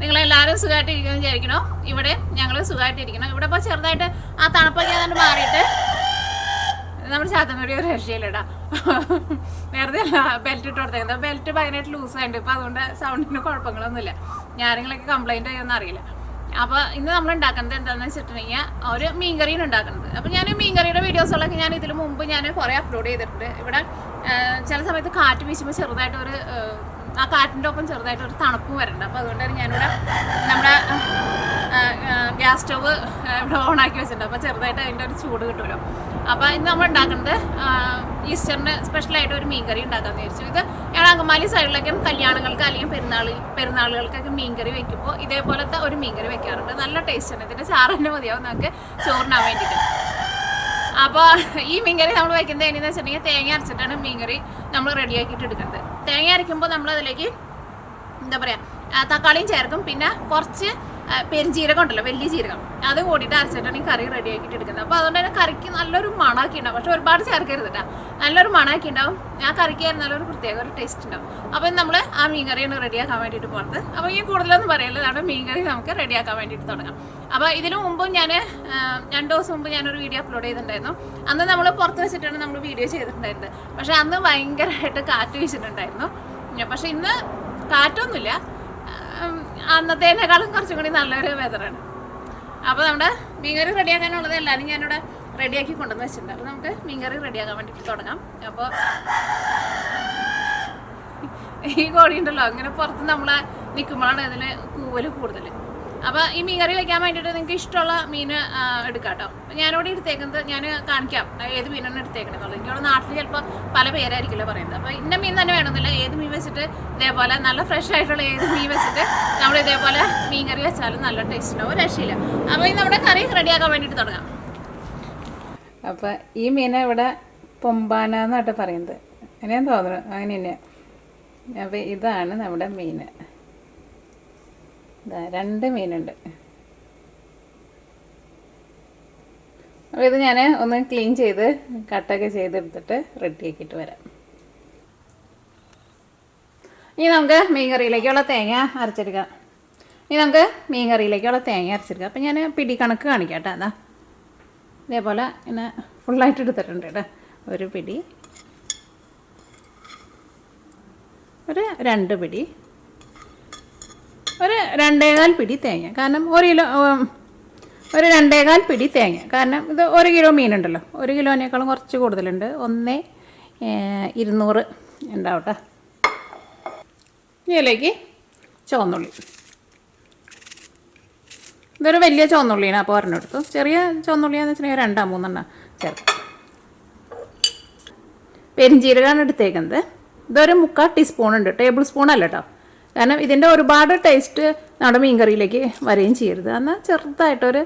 നിങ്ങളെല്ലാവരും സുഖമായിട്ടിരിക്കുമെന്ന് വിചാരിക്കണോ? ഇവിടെ ഞങ്ങൾ സുഖമായിട്ടിരിക്കണം. ഇവിടെ ഇപ്പോൾ ചെറുതായിട്ട് ആ തണുപ്പൊക്കെ അതുകൊണ്ട് മാറിയിട്ട് നമ്മുടെ ചാത്തന്നൂരി ഒരു രക്ഷയിലിടാം. വെറുതെ അല്ല ബെൽറ്റ് ഇട്ട് കൊടുത്തേക്കുന്നത്. ബെൽറ്റ് ഭയങ്കരമായിട്ട് ലൂസായിട്ട് ഇപ്പോൾ അതുകൊണ്ട് സൗണ്ടിന് കുഴപ്പങ്ങളൊന്നുമില്ല. ഞാനിങ്ങളൊക്കെ കംപ്ലൈൻറ്റ് ചെയ്യുമെന്ന് അറിയില്ല. അപ്പോൾ ഇന്ന് നമ്മൾ ഉണ്ടാക്കുന്നത് എന്താണെന്ന് വെച്ചിട്ടുണ്ടെങ്കിൽ ഒരു മീൻകറിയാണ് ഉണ്ടാക്കുന്നത്. അപ്പോൾ ഞാൻ മീൻകറിയുടെ വീഡിയോസുകളൊക്കെ ഞാൻ ഇതിന് മുമ്പ് ഞാൻ കുറേ അപ്ലോഡ് ചെയ്തിട്ടുണ്ട്. ഇവിടെ ചില സമയത്ത് കാറ്റ് വീശുമ്പോൾ ചെറുതായിട്ടൊരു ആ കാറ്റിൻ്റെ ഒപ്പം ചെറുതായിട്ടൊരു തണുപ്പും വരണ്ട. അപ്പോൾ അതുകൊണ്ടാണ് ഞാനിവിടെ നമ്മുടെ ഗ്യാസ് സ്റ്റവ് ഇവിടെ ഓണാക്കി വെച്ചിട്ടുണ്ട്. അപ്പോൾ ചെറുതായിട്ട് അതിൻ്റെ ഒരു ചൂട് കിട്ടുമല്ലോ. അപ്പോൾ ഇന്ന് നമ്മൾ ഉണ്ടാക്കുന്നത് ഈസ്റ്ററിന് സ്പെഷ്യലായിട്ട് ഒരു മീൻകറി ഉണ്ടാക്കാമെന്ന് വിചാരിച്ചു. ഇത് ഞങ്ങൾ അങ്കമാലി സൈഡിലൊക്കെ കല്യാണങ്ങൾക്ക് അല്ലെങ്കിൽ പെരുന്നാളുകൾക്കൊക്കെ മീൻകറി വെക്കുമ്പോൾ ഇതേപോലത്തെ ഒരു മീൻകറി വെക്കാറുണ്ട്. നല്ല ടേസ്റ്റാണ്. ഇതിൻ്റെ ചാറ് തന്നെ മതിയാവും നമുക്ക് ചോറിനാൻ വേണ്ടിയിട്ട്. അപ്പോൾ ഈ മീൻകറി നമ്മൾ വയ്ക്കുന്നത് എങ്ങനെയെന്ന് വെച്ചിട്ടുണ്ടെങ്കിൽ തേങ്ങ അരച്ചിട്ടാണ് മീൻകറി നമ്മൾ റെഡിയാക്കിയിട്ട് എടുക്കുന്നത്. തേങ്ങ അരയ്ക്കുമ്പോൾ നമ്മൾ അതിലേക്ക് എന്താ പറയുക തക്കാളിയും ചേർക്കും. പിന്നെ കുറച്ച് പെരുംജീരകം ഉണ്ടല്ലോ, വലിയ ജീരകം, അത് കൂടിയിട്ട് അരച്ചിട്ടാണ് ഈ കറി റെഡിയാക്കിയിട്ട് എടുക്കുന്നത്. അപ്പോൾ അതുകൊണ്ട് തന്നെ കറിക്ക് നല്ലൊരു മണമൊക്കെ ഉണ്ടാവും. പക്ഷെ ഒരുപാട് ചേർക്കരുത് കേട്ടോ. നല്ലൊരു മണമൊക്കെ ഉണ്ടാവും. ആ കറിക്ക് നല്ലൊരു പ്രത്യേക ഒരു ടേസ്റ്റ് ഉണ്ടാവും. അപ്പോൾ നമ്മൾ ആ മീൻകറിയാണ് റെഡിയാക്കാൻ വേണ്ടിയിട്ട് പോകുന്നത്. അപ്പോൾ ഈ കൂടുതലൊന്നും പറയല്ല, നമ്മുടെ മീൻകറി നമുക്ക് റെഡിയാക്കാൻ വേണ്ടിയിട്ട് തുടങ്ങാം. അപ്പോൾ ഇതിനു മുമ്പ് ഞാൻ 2 ദിവസം മുമ്പ് ഞാനൊരു വീഡിയോ അപ്ലോഡ് ചെയ്തിട്ടുണ്ടായിരുന്നു. അന്ന് നമ്മൾ പുറത്ത് വെച്ചിട്ടാണ് നമ്മൾ വീഡിയോ ചെയ്തിട്ടുണ്ടായിരുന്നത്. പക്ഷേ അന്ന് ഭയങ്കരമായിട്ട് കാറ്റ് വീശിട്ടുണ്ടായിരുന്നു. പക്ഷേ ഇന്ന് കാറ്റൊന്നുമില്ല. അന്നത്തേനേക്കാളും കുറച്ചും കൂടി നല്ലൊരു വെതറാണ്. അപ്പോൾ നമ്മുടെ മീൻകറി റെഡിയാക്കാനുള്ളത് എല്ലാവരും ഞാനിവിടെ റെഡിയാക്കി കൊണ്ടുവന്ന് വെച്ചിട്ടുണ്ട്. അപ്പോൾ നമുക്ക് മീൻകറി റെഡിയാക്കാൻ വേണ്ടിയിട്ട് തുടങ്ങാം. അപ്പോൾ ഈ കോഴി ഉണ്ടല്ലോ, അങ്ങനെ പുറത്ത് നമ്മളെ നിൽക്കുമ്പോഴാണ് ഇതിന് കൂവൽ കൂടുതൽ. അപ്പോൾ ഈ മീൻകറി വയ്ക്കാൻ വേണ്ടിയിട്ട് നിങ്ങൾക്ക് ഇഷ്ടമുള്ള മീൻ എടുക്കാം കേട്ടോ. ഞാനിവിടെ എടുത്തേക്കുന്നത് ഞാൻ കാണിക്കാം ഏത് മീനാണ് എടുത്തേക്കണെന്നുള്ളത്. എനിക്കവിടെ നാട്ടിൽ ചിലപ്പോൾ പല പേരായിരിക്കില്ല പറയുന്നത്. അപ്പോൾ ഇന്ന മീൻ തന്നെ വേണമെന്നില്ല. ഏത് മീൻ വെച്ചിട്ട് ഇതേപോലെ നല്ല ഫ്രഷ് ആയിട്ടുള്ള ഏത് മീൻ വെച്ചിട്ട് നമ്മൾ ഇതേപോലെ മീൻകറി വെച്ചാലും നല്ല ടേസ്റ്റ് ഉണ്ടാവും, രക്ഷയില്ല. അപ്പോൾ ഈ നമ്മുടെ കറി റെഡിയാക്കാൻ വേണ്ടിയിട്ട് തുടങ്ങാം. അപ്പോൾ ഈ മീൻ ഇവിടെ പൊമ്പാന എന്നായിട്ട് പറയുന്നത്, അങ്ങനെയാണ് തോന്നുന്നത്. അങ്ങനെ തന്നെയാണ്. അപ്പോൾ ഇതാണ് നമ്മുടെ മീൻ. 2 മീനുണ്ട്. അപ്പോൾ ഇത് ഞാൻ ഒന്ന് ക്ലീൻ ചെയ്ത് കട്ടൊക്കെ ചെയ്തെടുത്തിട്ട് റെഡിയാക്കിയിട്ട് വരാം. ഇനി നമുക്ക് മീൻകറിയിലേക്കുള്ള തേങ്ങ അരച്ചെടുക്കാം. അപ്പോൾ ഞാൻ പിടി കണക്ക് കാണിക്കാം കേട്ടോ. അതാ ഇതേപോലെ ഇങ്ങനെ ഫുള്ളായിട്ട് എടുത്തിട്ടുണ്ട് കേട്ടോ. ഒരു പിടി, ഒരു 2 പിടി, ഒരു 2.25 പിടി തേങ്ങ. കാരണം ഒരു 2.25 പിടി തേങ്ങ. കാരണം ഇത് 1 കിലോ മീനുണ്ടല്ലോ, 1 കിലോനേക്കാളും കുറച്ച് കൂടുതലുണ്ട്. 1,200 ഉണ്ടാവട്ടെ. ഇതിലേക്ക് ചുവന്നുള്ളി, ഇതൊരു വലിയ ചുവന്നുള്ളിയാണ്. അപ്പോൾ ഒരെണ്ണെടുത്തു. ചെറിയ ചുവന്നുള്ളിയാന്ന് വെച്ചിട്ടുണ്ടെങ്കിൽ 2-3 ചേർക്കാം. പെരുംജീരകമാണ് എടുത്തേക്കുന്നത്. ഇതൊരു 3/4 ടീസ്പൂൺ ഉണ്ട്, ടേബിൾ സ്പൂൺ അല്ല കേട്ടോ. കാരണം ഇതിൻ്റെ ഒരുപാട് ടേസ്റ്റ് നമ്മുടെ മീൻകറിയിലേക്ക് വരികയും ചെയ്യരുത്. എന്നാൽ ചെറുതായിട്ടൊരു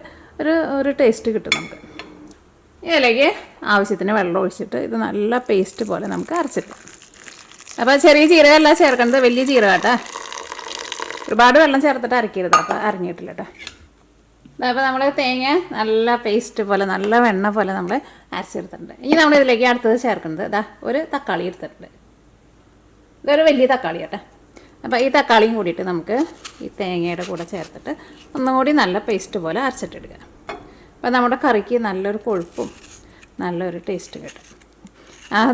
ഒരു ടേസ്റ്റ് കിട്ടും നമുക്ക്. ഇതിലേക്ക് ആവശ്യത്തിന് വെള്ളം ഒഴിച്ചിട്ട് ഇത് നല്ല പേസ്റ്റ് പോലെ നമുക്ക് അരച്ചിടാം. അപ്പോൾ ചെറിയ ജീരകമല്ല ചേർക്കുന്നത്, വലിയ ജീരകം കേട്ടോ. ഒരുപാട് വെള്ളം ചേർത്തിട്ട് അരക്കരുത്, അപ്പോൾ അരഞ്ഞിട്ടില്ല കേട്ടോ. അപ്പോൾ നമ്മൾ തേങ്ങ നല്ല പേസ്റ്റ് പോലെ, നല്ല വെണ്ണ പോലെ നമ്മൾ അരച്ചെടുത്തിട്ടുണ്ട്. ഇനി നമ്മൾ ഇതിലേക്ക് അടുത്തത് ചേർക്കുന്നത് ഒരു തക്കാളി എടുത്തിട്ടുണ്ട്. ഇതൊരു വലിയ തക്കാളി കേട്ടോ. അപ്പോൾ ഈ തക്കാളിയും കൂടിയിട്ട് നമുക്ക് ഈ തേങ്ങയുടെ കൂടെ ചേർത്തിട്ട് ഒന്നുകൂടി നല്ല പേസ്റ്റ് പോലെ അരച്ചിട്ടെടുക്കുക. അപ്പോൾ നമ്മുടെ കറിക്ക് നല്ലൊരു കൊഴുപ്പും നല്ലൊരു ടേസ്റ്റ് കിട്ടും.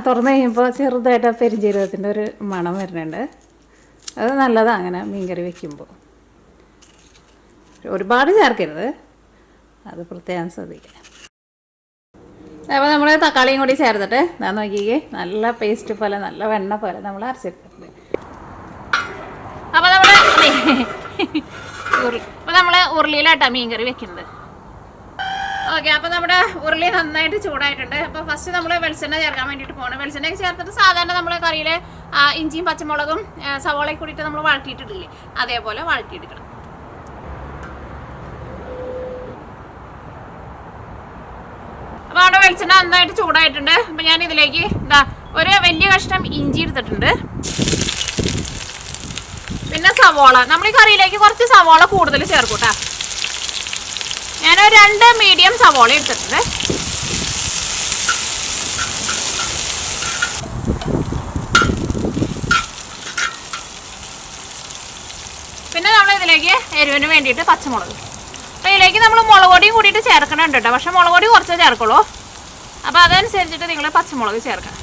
തുറന്ന് കഴിയുമ്പോൾ ചെറുതായിട്ട് ആ പെരുംജീരകത്തിൻ്റെ ഒരു മണം വരുന്നുണ്ട്. അത് നല്ലതാണ് അങ്ങനെ മീൻകറി വയ്ക്കുമ്പോൾ. ഒരുപാട് ചേർക്കരുത്, അത് പ്രത്യേകം ശ്രദ്ധിക്കുക. അപ്പോൾ നമ്മൾ തക്കാളിയും കൂടി ചേർത്തിട്ട് ഞാൻ നോക്കിക്കേ നല്ല പേസ്റ്റ് പോലെ, നല്ല വെണ്ണ പോലെ നമ്മൾ അരച്ചെടുത്തിട്ടുണ്ട്. അപ്പോൾ നമ്മൾ ഉരുളിയിലാട്ടാണ് മീൻകറി വെക്കുന്നത്. ഓക്കെ, അപ്പോൾ നമ്മുടെ ഉരുളി നന്നായിട്ട് ചൂടായിട്ടുണ്ട്. അപ്പോൾ ഫസ്റ്റ് നമ്മൾ വെളിച്ചെണ്ണ ചേർക്കാൻ വേണ്ടിയിട്ട് പോകണം. വെളിച്ചെണ്ണ ചേർത്തിട്ട് സാധാരണ നമ്മൾ കറിയിൽ ഇഞ്ചിയും പച്ചമുളകും സവോളയും കൂടിയിട്ട് നമ്മൾ വഴറ്റിയിട്ടില്ലേ, അതേപോലെ വഴറ്റിയെടുക്കണം. അപ്പോൾ അവിടെ വെളിച്ചെണ്ണ നന്നായിട്ട് ചൂടായിട്ടുണ്ട്. അപ്പോൾ ഞാൻ ഇതിലേക്ക് ഒരു വലിയ കഷ്ണം ഇഞ്ചി എടുത്തിട്ടുണ്ട്. പിന്നെ സവോള, നമ്മൾ ഈ കറിയിലേക്ക് കുറച്ച് സവോള കൂടുതൽ ചേർക്കൂട്ടാ. ഞാനൊരു 2 മീഡിയം സവോള എടുത്തിട്ടുണ്ട്. പിന്നെ നമ്മൾ ഇതിലേക്ക് എരിവിന് വേണ്ടിയിട്ട് പച്ചമുളക്. അപ്പോൾ ഇതിലേക്ക് നമ്മൾ മുളക് പൊടിയും കൂടിയിട്ട് ചേർക്കണുണ്ട് കേട്ടോ. പക്ഷേ മുളക് പൊടി കുറച്ചേ ചേർക്കുള്ളൂ. അപ്പോൾ അതനുസരിച്ചിട്ട് നിങ്ങൾ പച്ചമുളക് ചേർക്കണം.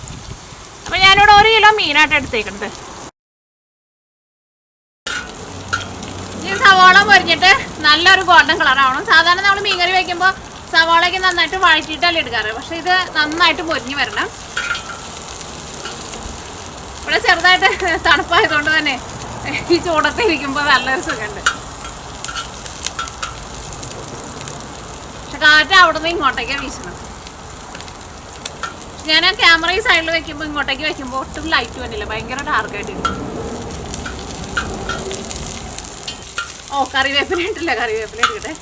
അപ്പോൾ ഞാനിവിടെ 1 കിലോ മീനായിട്ട് എടുത്തേക്കുന്നത്. ഈ സവാള പൊരിഞ്ഞിട്ട് നല്ലൊരു ഗോൾഡൻ കളറാവണം. സാധാരണ നമ്മൾ മീൻകറി വയ്ക്കുമ്പോൾ സവാളയ്ക്ക് നന്നായിട്ട് വഴറ്റിയിട്ടല്ലേ എടുക്കാറ്. പക്ഷേ ഇത് നന്നായിട്ട് പൊരിഞ്ഞ് വരണം. ഇവിടെ ചെറുതായിട്ട് തണുപ്പായതുകൊണ്ട് തന്നെ ഈ ചൂടത്ത് ഇരിക്കുമ്പോൾ നല്ലൊരു സുഖമുണ്ട്. പക്ഷെ കാറ്റ് അവിടെ നിന്ന് ഇങ്ങോട്ടേക്കാണ് വീശണം. ഞാൻ ക്യാമറ ഈ സൈഡിൽ വെക്കുമ്പോൾ ഇങ്ങോട്ടേക്ക് വെക്കുമ്പോൾ ഒട്ടും ലൈറ്റ് വന്നില്ല, ഭയങ്കര ഡാർക്കായിട്ടിരിക്കും. ഓ കറിവേപ്പില ഇട്ടില്ല, കറിവേപ്പില ഇട്ടിട്ടെ.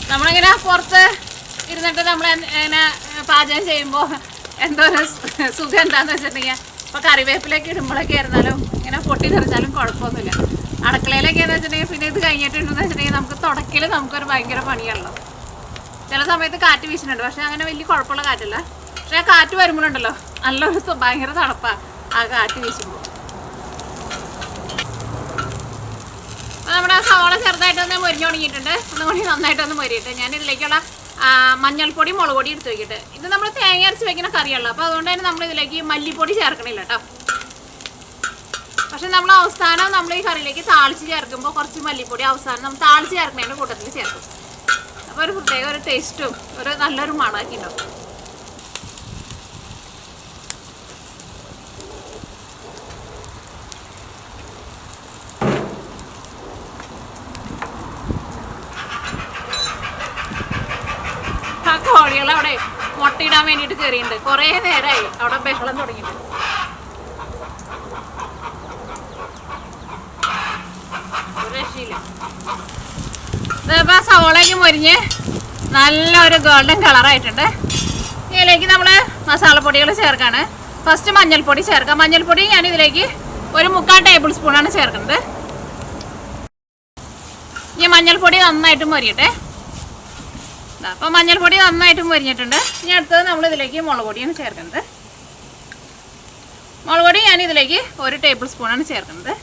നമ്മളിങ്ങനെ പുറത്ത് ഇരുന്നിട്ട് നമ്മൾ ഇങ്ങനെ പാചകം ചെയ്യുമ്പോൾ എന്തോ ഒരു സുഖം എന്താണെന്ന് വെച്ചിട്ടുണ്ടെങ്കിൽ ഇപ്പോൾ കറിവേപ്പിലേക്ക് ഇടുമ്പോഴൊക്കെ ആയിരുന്നാലും ഇങ്ങനെ പൊട്ടി തെറിച്ചാലും കുഴപ്പമൊന്നുമില്ല. അടുക്കളയിലൊക്കെ എന്ന് വെച്ചിട്ടുണ്ടെങ്കിൽ പിന്നെ ഇത് കഴിഞ്ഞിട്ടുണ്ടെന്ന് വെച്ചിട്ടുണ്ടെങ്കിൽ നമുക്ക് തുടക്കൽ നമുക്കൊരു ഭയങ്കര പണിയാണല്ലോ. ചില സമയത്ത് കാറ്റ് വീശുന്നുണ്ട്, പക്ഷെ അങ്ങനെ വലിയ കുഴപ്പമുള്ള കാറ്റല്ല. പക്ഷെ ആ കാറ്റ് വരുമ്പോഴുണ്ടല്ലോ നല്ലൊരു ഭയങ്കര തണുപ്പാണ് ആ കാറ്റ് വീശുമ്പോൾ. നമ്മുടെ സവാള ചെറുതായിട്ടൊന്ന് മൊരിഞ്ഞു തുടങ്ങിയിട്ടുണ്ട്. ഒന്നുകൂടി നന്നായിട്ടൊന്ന് മൊരിയിട്ട് ഞാൻ ഇതിലേക്കുള്ള മഞ്ഞൾപ്പൊടി മുളക് പൊടി എടുത്ത് വയ്ക്കിട്ട്. ഇത് നമ്മൾ തേങ്ങ അരച്ച് വെക്കുന്ന കറിയുള്ളൂ. അപ്പോൾ അതുകൊണ്ട് തന്നെ നമ്മൾ ഇതിലേക്ക് മല്ലിപ്പൊടി ചേർക്കണില്ല കേട്ടോ. പക്ഷെ നമ്മൾ അവസാനം നമ്മൾ ഈ കറിയിലേക്ക് താളിച്ച് ചേർക്കുമ്പോൾ കുറച്ച് മല്ലിപ്പൊടി അവസാനം നമ്മൾ താളിച്ച് ചേർക്കുന്നതിൻ്റെ കൂട്ടത്തിൽ ചേർക്കും. അപ്പോൾ ഒരു പ്രത്യേക ഒരു ടേസ്റ്റും ഒരു നല്ലൊരു മണമൊക്കെ ഉണ്ടാവും. കോഴികൾ അവിടെ മുട്ടയിടാൻ വേണ്ടിയിട്ട് കയറിയിട്ടുണ്ട്. കുറേ നേരമായി അവിടെ ബഹളം തുടങ്ങിയിട്ടുണ്ട്. രക്ഷയില്ല. ഇതിപ്പോൾ സവോളയ്ക്ക് മൊരിഞ്ഞ് നല്ലൊരു ഗോൾഡൻ കളറായിട്ടുണ്ട്. ഇതിലേക്ക് നമ്മൾ മസാലപ്പൊടികൾ ചേർക്കാണ്. ഫസ്റ്റ് മഞ്ഞൾപ്പൊടി ചേർക്കാം. മഞ്ഞൾപ്പൊടി ഞാൻ ഇതിലേക്ക് 1/4 ടേബിൾ സ്പൂണാണ് ചേർക്കുന്നത്. ഈ മഞ്ഞൾപ്പൊടി നന്നായിട്ട് മൊരിയട്ടെ. അപ്പോൾ മഞ്ഞൾപ്പൊടി നന്നായിട്ട് മൊരിഞ്ഞിട്ടുണ്ട്. ഇനി അടുത്തത് നമ്മൾ ഇതിലേക്ക് മുളക് പൊടിയാണ് ചേർക്കുന്നത്. മുളക് പൊടി ഞാൻ ഇതിലേക്ക് 1 ടേബിൾ സ്പൂണാണ് ചേർക്കുന്നത്.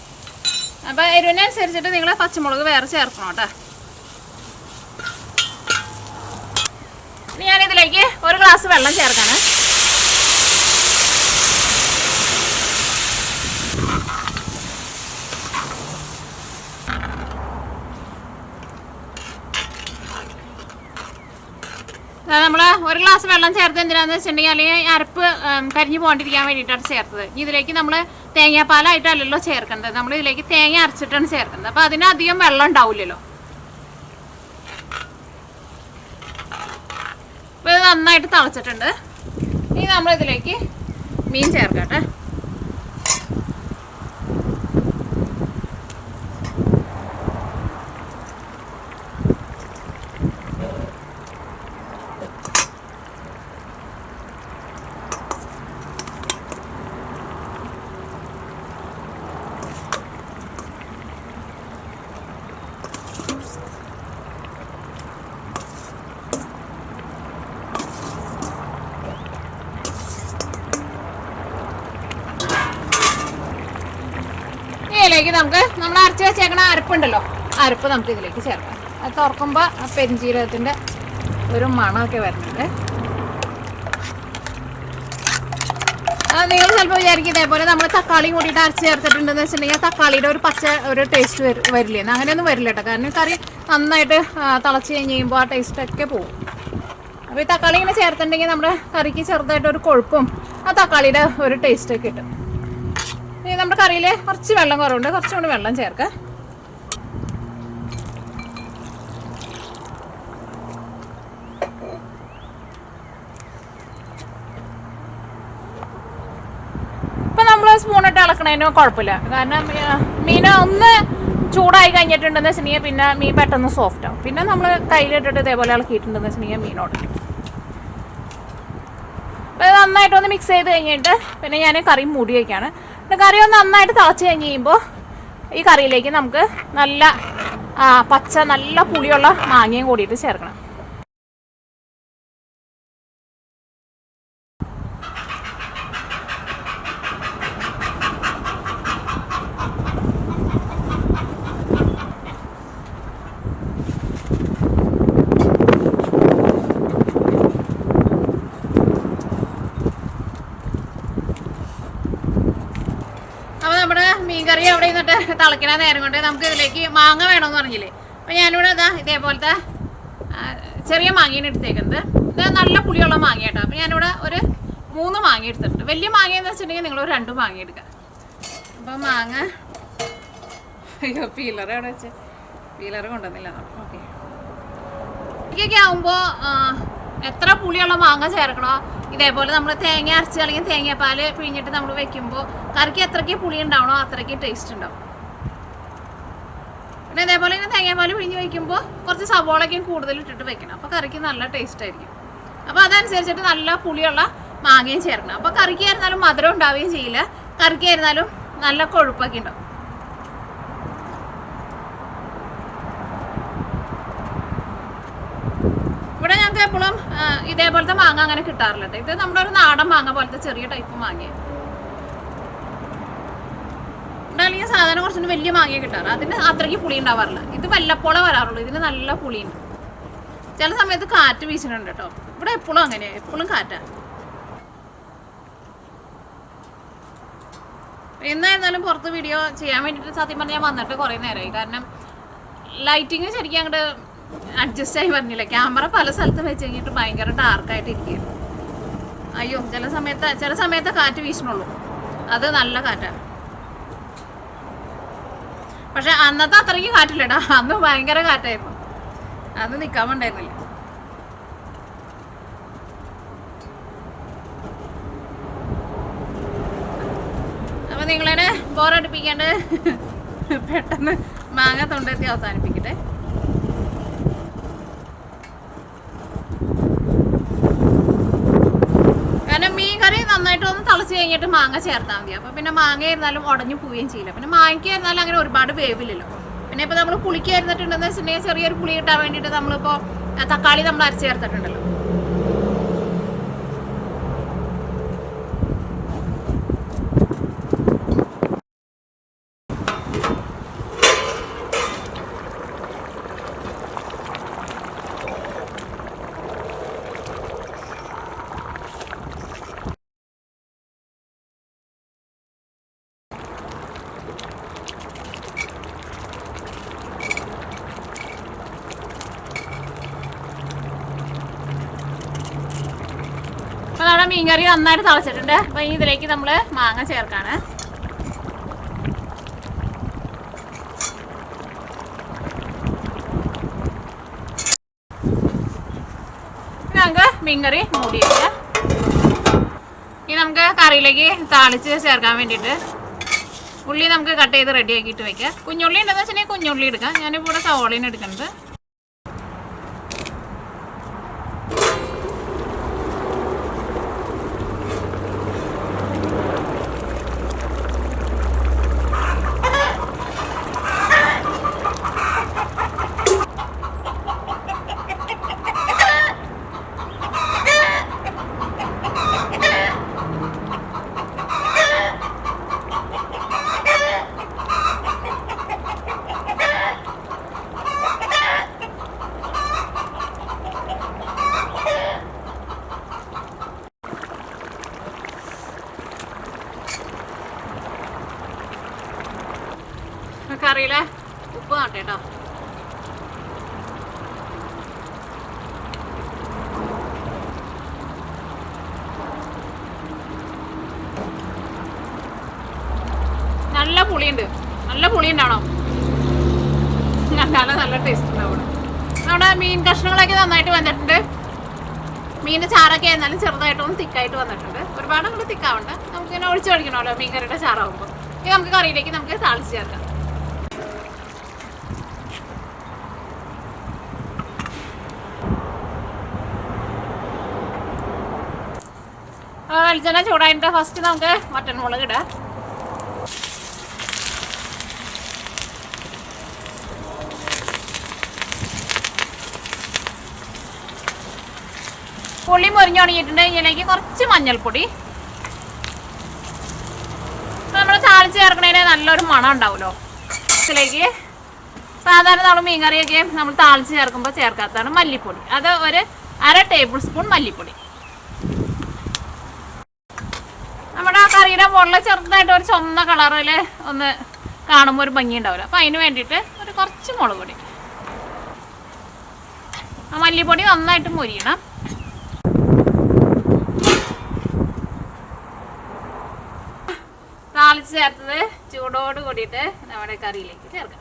അപ്പോൾ എരിവിനനുസരിച്ചിട്ട് നിങ്ങൾ പച്ചമുളക് വേറെ ചേർക്കണം കേട്ടോ. ഇനി ഞാനിതിലേക്ക് 1 ഗ്ലാസ് വെള്ളം ചേർക്കാണ്. നമ്മൾ 1 ഗ്ലാസ് വെള്ളം ചേർത്ത് എന്തിനാണെന്ന് വെച്ചിട്ടുണ്ടെങ്കിൽ അല്ലെങ്കിൽ അരപ്പ് കരിഞ്ഞു പോകാണ്ടിരിക്കാൻ വേണ്ടിയിട്ടാണ് ചേർത്തത്. ഇതിലേക്ക് നമ്മൾ തേങ്ങാപ്പാലായിട്ടല്ലല്ലോ ചേർക്കേണ്ടത്, നമ്മൾ ഇതിലേക്ക് തേങ്ങ അരച്ചിട്ടാണ് ചേർക്കുന്നത്. അപ്പോൾ അതിനധികം വെള്ളം ഉണ്ടാവില്ലല്ലോ. അപ്പോൾ ഇത് നന്നായിട്ട് തിളച്ചിട്ടുണ്ട്. ഇനി നമ്മളിതിലേക്ക് മീൻ ചേർക്കട്ടെ. ഇതിലേക്ക് നമ്മൾ അരച്ച് വെച്ചേക്കണ അരപ്പുണ്ടല്ലോ, അരപ്പ് നമുക്ക് ഇതിലേക്ക് ചേർക്കാം. അത് തുറക്കുമ്പോൾ ആ പെരിഞ്ചീരകത്തിൻ്റെ ഒരു മണമൊക്കെ വരുന്നുണ്ട്. നിങ്ങൾ ചിലപ്പോൾ വിചാരിക്കും ഇതേപോലെ നമ്മൾ തക്കാളി കൂടിയിട്ട് അരച്ച് ചേർത്തിട്ടുണ്ടെന്ന് വെച്ചിട്ടുണ്ടെങ്കിൽ തക്കാളിയുടെ ഒരു പച്ച ഒരു ടേസ്റ്റ് വരില്ലേ. അങ്ങനെയൊന്നും വരില്ല കേട്ടോ. കാരണം കറി നന്നായിട്ട് തിളച്ച് കഴിയുമ്പോൾ ആ ടേസ്റ്റൊക്കെ പോകും. അപ്പോൾ ഈ തക്കാളി ഇങ്ങനെ ചേർത്തിട്ടുണ്ടെങ്കിൽ നമ്മുടെ കറിക്ക് ചെറുതായിട്ടൊരു കൊഴുപ്പും ആ തക്കാളിയുടെ ഒരു ടേസ്റ്റൊക്കെ കിട്ടും. ഇനി നമ്മുടെ കറിയിൽ കുറച്ച് വെള്ളം കുറവുണ്ട്, കുറച്ചും കൂടി വെള്ളം ചേർക്കാം. ഇപ്പം നമ്മൾ സ്പൂണിട്ട് ഇളക്കണതിന് കുഴപ്പമില്ല. കാരണം മീൻ ഒന്ന് ചൂടായി കഴിഞ്ഞിട്ടുണ്ടെന്ന് വെച്ചിട്ടുണ്ടെങ്കിൽ പിന്നെ മീൻ പെട്ടെന്ന് സോഫ്റ്റ് ആവും. പിന്നെ നമ്മൾ കയ്യിലിട്ടിട്ട് ഇതേപോലെ ഇളക്കിയിട്ടുണ്ടെന്ന് വെച്ചിട്ടുണ്ടെങ്കിൽ മീനോട്. അപ്പോൾ ഇത് നന്നായിട്ടൊന്ന് മിക്സ് ചെയ്ത് കഴിഞ്ഞിട്ട് പിന്നെ ഞാൻ കറി മൂടി വയ്ക്കുകയാണ്. പിന്നെ കറി ഒന്ന് നന്നായിട്ട് തിളച്ച് കഴിഞ്ഞ് കഴിയുമ്പോൾ ഈ കറിയിലേക്ക് നമുക്ക് നല്ല പച്ച നല്ല പുളിയുള്ള മാങ്ങയും കൂടിയിട്ട് ചേർക്കണം. മീൻകറി അവിടെ നിന്നിട്ട് തിളയ്ക്കണ നേരം കൊണ്ട് നമുക്ക് ഇതിലേക്ക് മാങ്ങ വേണമെന്ന് പറഞ്ഞില്ലേ. അപ്പം ഞാനിവിടെ ഇതാ ഇതേപോലത്തെ ചെറിയ മാങ്ങയാണ് എടുത്തേക്കുന്നത്. ഇത് നല്ല പുളിയുള്ള മാങ്ങ കേട്ടോ. അപ്പം ഞാനിവിടെ ഒരു 3 മാങ്ങ എടുത്തിട്ടുണ്ട്. വലിയ മാങ്ങയെന്ന് വെച്ചിട്ടുണ്ടെങ്കിൽ നിങ്ങൾ ഒരു 2 മാങ്ങ എടുക്കുക. അപ്പം മാങ്ങ അയ്യോ പീലർ എവിടെ വെച്ച് പീലർ കൊണ്ടുവന്നില്ല. ഓക്കെ ഇതൊക്കെ ആകുമ്പോൾ എത്ര പുളിയുള്ള മാങ്ങ ചേർക്കണോ ഇതേപോലെ നമ്മൾ തേങ്ങ അരച്ച് അല്ലെങ്കിൽ തേങ്ങാപ്പാൽ പിഴിഞ്ഞിട്ട് നമ്മൾ വെക്കുമ്പോൾ കറിക്ക് എത്രയ്ക്ക് പുളി ഉണ്ടാവണോ അത്രയ്ക്ക് ടേസ്റ്റ് ഉണ്ടാവും. പിന്നെ ഇതേപോലെ തന്നെ തേങ്ങാപ്പാൽ പിഴിഞ്ഞ് വയ്ക്കുമ്പോൾ കുറച്ച് സവോളയ്ക്കും കൂടുതൽ ഇട്ടിട്ട് വെക്കണം. അപ്പോൾ കറിക്ക് നല്ല ടേസ്റ്റ് ആയിരിക്കും. അപ്പോൾ അതനുസരിച്ചിട്ട് നല്ല പുളിയുള്ള മാങ്ങയും ചേർക്കണം. അപ്പോൾ കറിക്ക് ആയിരുന്നാലും മധുരം ഉണ്ടാവുകയും ചെയ്യില്ല, കറിക്ക് ആയിരുന്നാലും നല്ല കൊഴുപ്പൊക്കെ ഉണ്ടാവും. ഇവിടെ ഞങ്ങൾക്ക് എപ്പോഴും ഇതേപോലത്തെ മാങ്ങ അങ്ങനെ കിട്ടാറില്ല. ഇത് നമ്മുടെ ഒരു നാടൻ മാങ്ങ പോലത്തെ ചെറിയ ടൈപ്പ് മാങ്ങയാണ്. ഇവിടെ അല്ലെങ്കിൽ സാധാരണ കുറച്ചുകൂടി വലിയ മാങ്ങ കിട്ടാറ്, അതിന് അത്രയ്ക്ക് പുളി ഉണ്ടാവാറില്ല. ഇത് വല്ലപ്പോഴേ വരാറുള്ളൂ, ഇതിന് നല്ല പുളിയുണ്ട്. ചില സമയത്ത് കാറ്റ് വീശുന്നുണ്ട് കേട്ടോ. ഇവിടെ എപ്പോഴും അങ്ങനെയാണ്, എപ്പോഴും കാറ്റാണ്. എന്നായിരുന്നാലും പുറത്ത് വീഡിയോ ചെയ്യാൻ വേണ്ടിയിട്ട് സത്യം പറഞ്ഞാൽ ഞാൻ വന്നിട്ട് കുറേ നേരമായി. കാരണം ലൈറ്റിങ് ശരിക്കും അങ്ങോട്ട് അഡ്ജസ്റ്റ് ആയി പറഞ്ഞില്ല. ക്യാമറ പല സ്ഥലത്തും വെച്ച് കഴിഞ്ഞിട്ട് ഭയങ്കര ഡാർക്കായിട്ട് ഇരിക്കുകയാണ്. അയ്യോ ചില സമയത്ത് കാറ്റ് വീശണുള്ളൂ, അത് നല്ല കാറ്റാണ്. പക്ഷെ അന്നത്തെ അത്രയ്ക്ക് കാറ്റില്ലടാ, അന്ന് ഭയങ്കര കാറ്റായിരുന്നു, അന്ന് നിൽക്കാൻ വേണ്ടായിരുന്നില്ല. അപ്പൊ നിങ്ങളെ ബോറടിപ്പിക്കാണ്ട് പെട്ടെന്ന് മാങ്ങ തൊണ്ടെത്തി അവസാനിപ്പിക്കട്ടെ. കാരണം മീൻ കറി നന്നായിട്ടൊന്ന് തിളച്ച് കഴിഞ്ഞിട്ട് മാങ്ങ ചേർത്താൽ മതി. അപ്പോൾ പിന്നെ മാങ്ങ ആയിരുന്നാലും ഉടഞ്ഞു പോവുകയും ചെയ്യില്ല. പിന്നെ മാങ്ങയ്ക്കായിരുന്നാലും അങ്ങനെ ഒരുപാട് വേവില്ലല്ലോ. പിന്നെ ഇപ്പോൾ നമ്മൾ പുളിക്ക് ആയിരുന്നിട്ടുണ്ടെന്ന് വെച്ചിട്ടുണ്ടെങ്കിൽ ചെറിയൊരു പുളി കിട്ടാൻ വേണ്ടിയിട്ട് നമ്മളിപ്പോൾ തക്കാളി നമ്മൾ അരച്ച് ചേർത്തിട്ടുണ്ടല്ലോ. അപ്പോൾ നമ്മുടെ മീൻകറി നന്നായിട്ട് തിളച്ചിട്ടുണ്ട്. അപ്പോൾ ഇതിലേക്ക് നമ്മൾ മാങ്ങ ചേർക്കാണ്. നമുക്ക് മീൻകറി മൂടിയിട്ട് ഇനി നമുക്ക് കറിയിലേക്ക് താളിച്ച് ചേർക്കാൻ വേണ്ടിയിട്ട് ഉള്ളി നമുക്ക് കട്ട് ചെയ്ത് റെഡി ആക്കിയിട്ട് വെക്കാം. കുഞ്ഞുള്ളി ഉണ്ടെന്ന് വെച്ചിട്ടുണ്ടെങ്കിൽ കുഞ്ഞുള്ളി എടുക്കാം. ഞാനിപ്പോൾ ഇവിടെ സവോളീന് എടുക്കുന്നത്. കറിയിലെ ഉപ്പ് നാട്ടേട്ടോ. നല്ല പുളിയുണ്ട്, നല്ല പുളി ഉണ്ടാവണോ, നല്ല ടേസ്റ്റ് ഉണ്ടാവണം. നമ്മുടെ മീൻ കഷ്ണങ്ങളൊക്കെ നന്നായിട്ട് വന്നിട്ടുണ്ട്. മീനിൻ്റെ ചാറൊക്കെ ആയിരുന്നാലും ചെറുതായിട്ടൊന്ന് തിക്കായിട്ട് വന്നിട്ടുണ്ട്. ഒരുപാട് നമ്മൾ തിക്കാവണ്ട, നമുക്കിങ്ങനെ ഒഴിച്ചു കഴിക്കണമല്ലോ മീൻ കറിയുടെ ചാറാകുമ്പോൾ. ഇത് നമുക്ക് കറിയിലേക്ക് നമുക്ക് താളിച്ച് ചേർക്കാം. വെളിച്ചെണ്ണ ചൂടായിട്ട് ഫസ്റ്റ് നമുക്ക് വറ്റൻമുളക് ഇടാം. ഉള്ളി മുരിഞ്ഞ് തുടങ്ങിയിട്ടുണ്ട്. ഇതിലേക്ക് കുറച്ച് മഞ്ഞൾപ്പൊടി. നമ്മൾ താളിച്ച് ചേർക്കണതിന് നല്ലൊരു മണം ഉണ്ടാവുമല്ലോ. ഇതിലേക്ക് സാധാരണ നമ്മൾ മീൻകറിയൊക്കെ നമ്മൾ താളിച്ച് ചേർക്കുമ്പോൾ ചേർക്കാത്തതാണ് മല്ലിപ്പൊടി. അത് ഒരു 1/2 ടേബിൾ സ്പൂൺ മല്ലിപ്പൊടി. നമ്മുടെ ആ കറിയുടെ മുകളിൽ ചെറുതായിട്ട് ഒരു ചുവന്ന കളറിൽ ഒന്ന് കാണുമ്പോൾ ഒരു ഭംഗി ഉണ്ടാവില്ല. അപ്പം അതിന് വേണ്ടിയിട്ട് ഒരു കുറച്ച് മുളക് പൊടി. ആ മല്ലിപ്പൊടി നന്നായിട്ട് മൊരിയണം. താളിച്ച് ചേർത്തത് ചൂടോട് കൂടിയിട്ട് നമ്മുടെ കറിയിലേക്ക് ചേർക്കാം.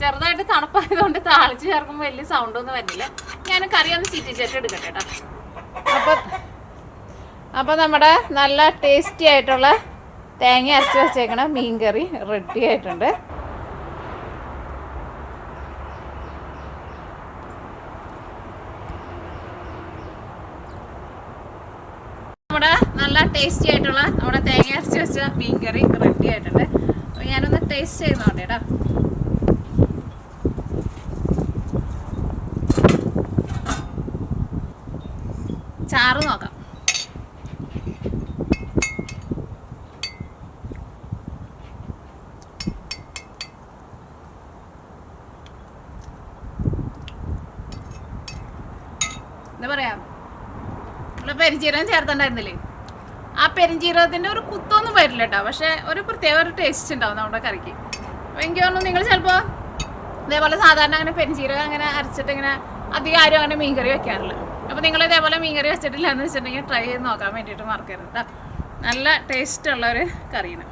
ചെറുതായിട്ട് തണുപ്പായതുകൊണ്ട് താളിച്ച് ചേർക്കുമ്പോൾ വലിയ സൗണ്ടൊന്നും വരുന്നില്ല. ഞാൻ കറി ഒന്ന് ചീറ്റിച്ചിട്ട് എടുക്കട്ടെ കേട്ടോ. അപ്പോൾ നമ്മുടെ നല്ല ടേസ്റ്റി ആയിട്ടുള്ള തേങ്ങ അരച്ച് വെച്ചേക്കണ മീൻ കറി റെഡി ആയിട്ടുണ്ട്. നമ്മുടെ നല്ല ടേസ്റ്റി ആയിട്ടുള്ള നമ്മുടെ തേങ്ങ അരച്ച് വെച്ച മീൻ കറി റെഡി ആയിട്ടുണ്ട്. അപ്പോൾ ഞാനൊന്ന് ടേസ്റ്റ് ചെയ്യുന്നുണ്ട് കേട്ടോ. ചാറ് നോക്കാം. എന്താ പറയാ, നമ്മള് പെരിഞ്ചീരകം ചേർത്തിട്ടുണ്ടായിരുന്നില്ലേ, ആ പെരിഞ്ചീരകത്തിന്റെ ഒരു കുത്തൊന്നും വരില്ല കേട്ടോ. പക്ഷെ ഒരു പ്രത്യേക ഒരു ടേസ്റ്റ് ഉണ്ടാവും നമ്മുടെ കറിക്ക്. അപ്പൊ എനിക്ക് തോന്നുന്നു നിങ്ങൾ ചിലപ്പോ ഇതേപോലെ സാധാരണ അങ്ങനെ പെരിഞ്ചീരകം അങ്ങനെ അരച്ചിട്ട് ഇങ്ങനെ അധികം ആരും അങ്ങനെ മീൻകറി വെക്കാറില്ല. അപ്പോൾ നിങ്ങൾ ഇതേപോലെ മീൻകറി വെച്ചിട്ടില്ല എന്ന് വെച്ചിട്ടുണ്ടെങ്കിൽ ട്രൈ ചെയ്ത് നോക്കാൻ വേണ്ടിയിട്ട് മറക്കരുത് കേട്ടോ. നല്ല ടേസ്റ്റ് ഉള്ള ഒരു കറിയാണ്.